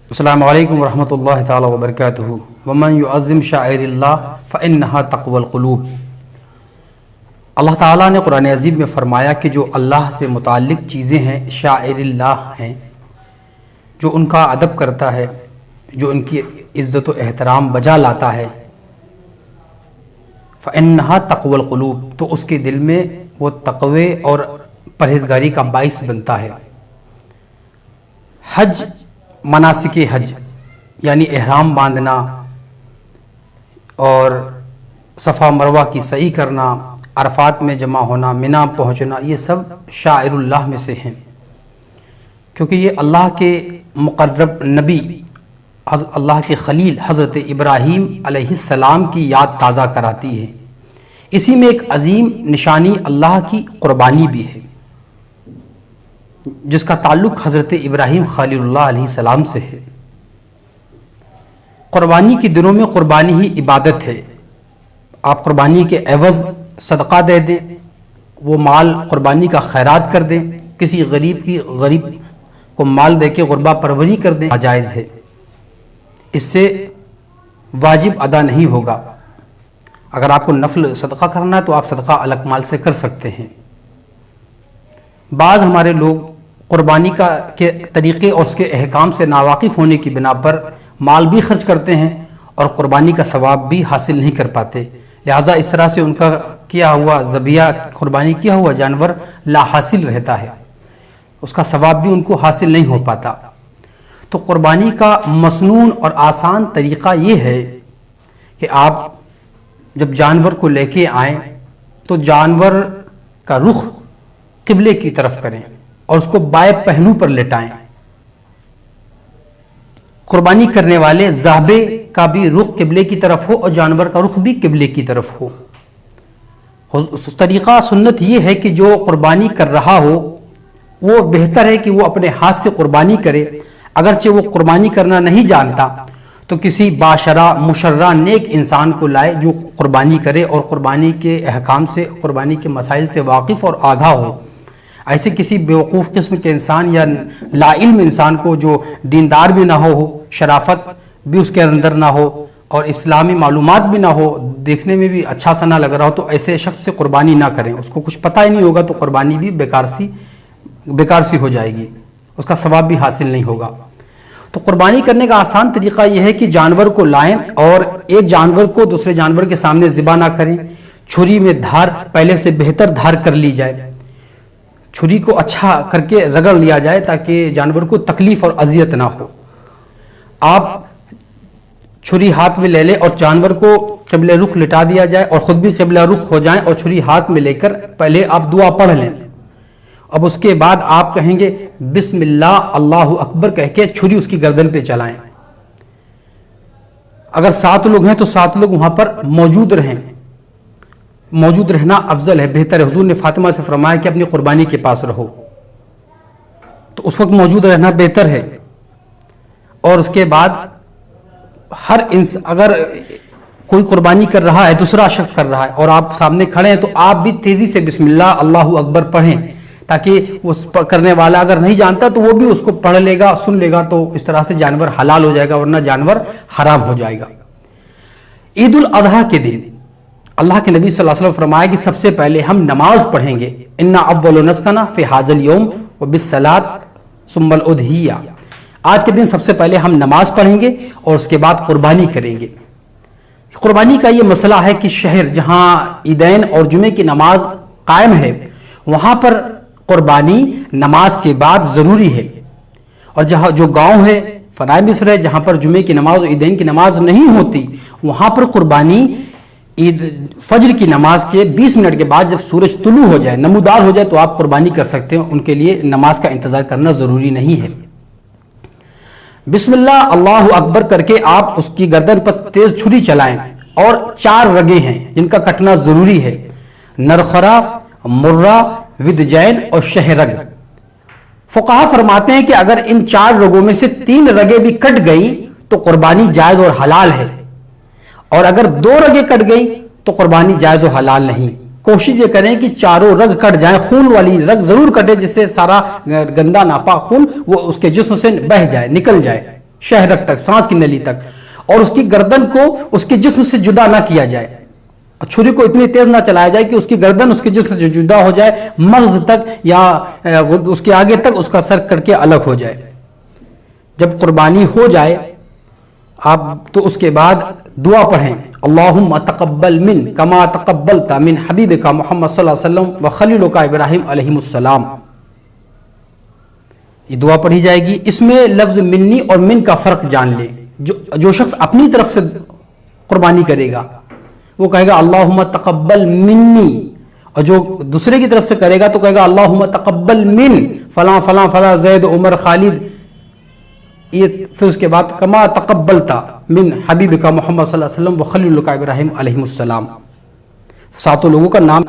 السلام علیکم ورحمۃ اللہ تعالی وبرکاتہ ومن یعظم شعائر اللہ فإنہا تقوی القلوب۔ اللہ تعالیٰ نے قرآن عظیم میں فرمایا کہ جو اللہ سے متعلق چیزیں ہیں شعائر اللہ ہیں، جو ان کا ادب کرتا ہے، جو ان کی عزت و احترام بجا لاتا ہے، فإنہا تقوی القلوب، تو اس کے دل میں وہ تقوی اور پرہیزگاری کا باعث بنتا ہے۔ حج، مناسک حج یعنی احرام باندھنا اور صفا مروہ کی سعی کرنا، عرفات میں جمع ہونا، منی پہنچنا، یہ سب شعائر اللہ میں سے ہیں، کیونکہ یہ اللہ کے مقرب نبی، اللہ کے خلیل حضرت ابراہیم علیہ السلام کی یاد تازہ کراتی ہے۔ اسی میں ایک عظیم نشانی اللہ کی قربانی بھی ہے، جس کا تعلق حضرت ابراہیم خلیل اللہ علیہ السلام سے ہے۔ قربانی کے دنوں میں قربانی ہی عبادت ہے۔ آپ قربانی کے عوض صدقہ دے دیں، وہ مال قربانی کا خیرات کر دیں، کسی غریب کو مال دے کے غربہ پروری کر دیں، ناجائز ہے، اس سے واجب ادا نہیں ہوگا۔ اگر آپ کو نفل صدقہ کرنا ہے تو آپ صدقہ الگ مال سے کر سکتے ہیں۔ بعض ہمارے لوگ قربانی کے طریقے اور اس کے احکام سے ناواقف ہونے کی بنا پر مال بھی خرچ کرتے ہیں اور قربانی کا ثواب بھی حاصل نہیں کر پاتے، لہٰذا اس طرح سے ان کا کیا ہوا ذبیحہ، قربانی کیا ہوا جانور لا حاصل رہتا ہے، اس کا ثواب بھی ان کو حاصل نہیں ہو پاتا۔ تو قربانی کا مسنون اور آسان طریقہ یہ ہے کہ آپ جب جانور کو لے کے آئیں تو جانور کا رخ قبلے کی طرف کریں اور اس کو بائیں پہلو پر لٹائیں۔ قربانی کرنے والے ذابح کا بھی رخ قبلے کی طرف ہو اور جانور کا رخ بھی قبلے کی طرف ہو۔ طریقہ سنت یہ ہے کہ جو قربانی کر رہا ہو وہ بہتر ہے کہ وہ اپنے ہاتھ سے قربانی کرے، اگرچہ وہ قربانی کرنا نہیں جانتا تو کسی باشرع مشرع نیک انسان کو لائے جو قربانی کرے اور قربانی کے احکام سے، قربانی کے مسائل سے واقف اور آگاہ ہو۔ ایسے کسی بیوقوف قسم کے انسان یا لا علم انسان کو جو دیندار بھی نہ ہو، شرافت بھی اس کے اندر نہ ہو اور اسلامی معلومات بھی نہ ہو، دیکھنے میں بھی اچھا سا نہ لگ رہا ہو، تو ایسے شخص سے قربانی نہ کریں۔ اس کو کچھ پتہ ہی نہیں ہوگا تو قربانی بھی بیکار سی ہو جائے گی، اس کا ثواب بھی حاصل نہیں ہوگا۔ تو قربانی کرنے کا آسان طریقہ یہ ہے کہ جانور کو لائیں اور ایک جانور کو دوسرے جانور کے سامنے ذبح نہ کریں، چھری میں دھار پہلے سے بہتر دھار کر لی جائے، چھری کو اچھا کر کے رگڑ لیا جائے تاکہ جانور کو تکلیف اور اذیت نہ ہو۔ آپ چھری ہاتھ میں لے لیں اور جانور کو قبلہ رخ لٹا دیا جائے اور خود بھی قبلہ رخ ہو جائیں اور چھری ہاتھ میں لے کر پہلے آپ دعا پڑھ لیں۔ اب اس کے بعد آپ کہیں گے بسم اللہ اللہ اکبر کہہ کے چھری اس کی گردن پہ چلائیں۔ اگر 7 لوگ ہیں تو 7 لوگ وہاں پر موجود رہنا افضل ہے، بہتر ہے۔ حضور نے فاطمہ سے فرمایا کہ اپنی قربانی کے پاس رہو، تو اس وقت موجود رہنا بہتر ہے۔ اور اس کے بعد اگر کوئی قربانی کر رہا ہے، دوسرا شخص کر رہا ہے اور آپ سامنے کھڑے ہیں تو آپ بھی تیزی سے بسم اللہ اللہ اکبر پڑھیں، تاکہ وہ کرنے والا اگر نہیں جانتا تو وہ بھی اس کو پڑھ لے گا، سن لے گا، تو اس طرح سے جانور حلال ہو جائے گا، ورنہ جانور حرام ہو جائے گا۔ عید الاضحیٰ کے دن اللہ کے نبی صلی اللہ علیہ وسلم فرمایا کہ سب سے پہلے ہم نماز پڑھیں گے، انا اول نسکنا فی ھذا الیوم وبالصلاۃ ثم الاضحیہ، آج کے دن سب سے پہلے ہم نماز پڑھیں گے اور اس کے بعد قربانی کریں گے۔ قربانی کا یہ مسئلہ ہے کہ شہر جہاں عیدین اور جمعے کی نماز قائم ہے وہاں پر قربانی نماز کے بعد ضروری ہے، اور جہاں جو گاؤں ہے فنائے مصر ہے جہاں پر جمعے کی نماز اور عیدین کی نماز نہیں ہوتی، وہاں پر قربانی فجر کی نماز کے 20 منٹ کے بعد جب سورج طلوع ہو جائے، نمودار ہو جائے، تو آپ قربانی کر سکتے ہیں، ان کے لیے نماز کا انتظار کرنا ضروری نہیں ہے۔ بسم اللہ اللہ اکبر کر کے آپ اس کی گردن پر تیز چھری چلائیں، اور 4 رگیں ہیں جن کا کٹنا ضروری ہے، نرخرا، مرہ، ودجین اور شہرگ۔ فقہا فرماتے ہیں کہ اگر ان 4 رگوں میں سے 3 رگیں بھی کٹ گئیں تو قربانی جائز اور حلال ہے، اور اگر 2 رگیں کٹ گئیں تو قربانی جائز و حلال نہیں۔ کوشش یہ کریں کہ چاروں رگ کٹ جائیں، خون والی رگ ضرور کٹے جس سے سارا گندا ناپاک خون وہ اس کے جسم سے بہہ جائے، نکل جائے۔ شہرک تک، سانس کی نلی تک، اور اس کی گردن کو اس کے جسم سے جدا نہ کیا جائے، چھری کو اتنی تیز نہ چلایا جائے کہ اس کی گردن اس کے جسم سے جدا ہو جائے، مغز تک یا اس کے آگے تک اس کا سر کٹ کے الگ ہو جائے۔ جب قربانی ہو جائے آپ تو اس کے بعد دعا پڑھیں، اللہم تقبل من کما تقبلت من حبیبک محمد صلی اللہ علیہ وسلم و خلیلک ابراہیم علیہ السلام، یہ دعا پڑھی جائے گی۔ اس میں لفظ منی اور من کا فرق جان لیں۔ جو شخص اپنی طرف سے قربانی کرے گا وہ کہے گا اللہم تقبل منی، اور جو دوسرے کی طرف سے کرے گا تو کہے گا اللہم تقبل من فلاں فلاں فلاں زید عمر خالد، یہ پھر اس کے بعد کما تقبلتا من حبیبک محمد صلی اللہ علیہ وسلم و خلیلک ابراہیم علیہ السلام، ساتوں لوگوں کا نام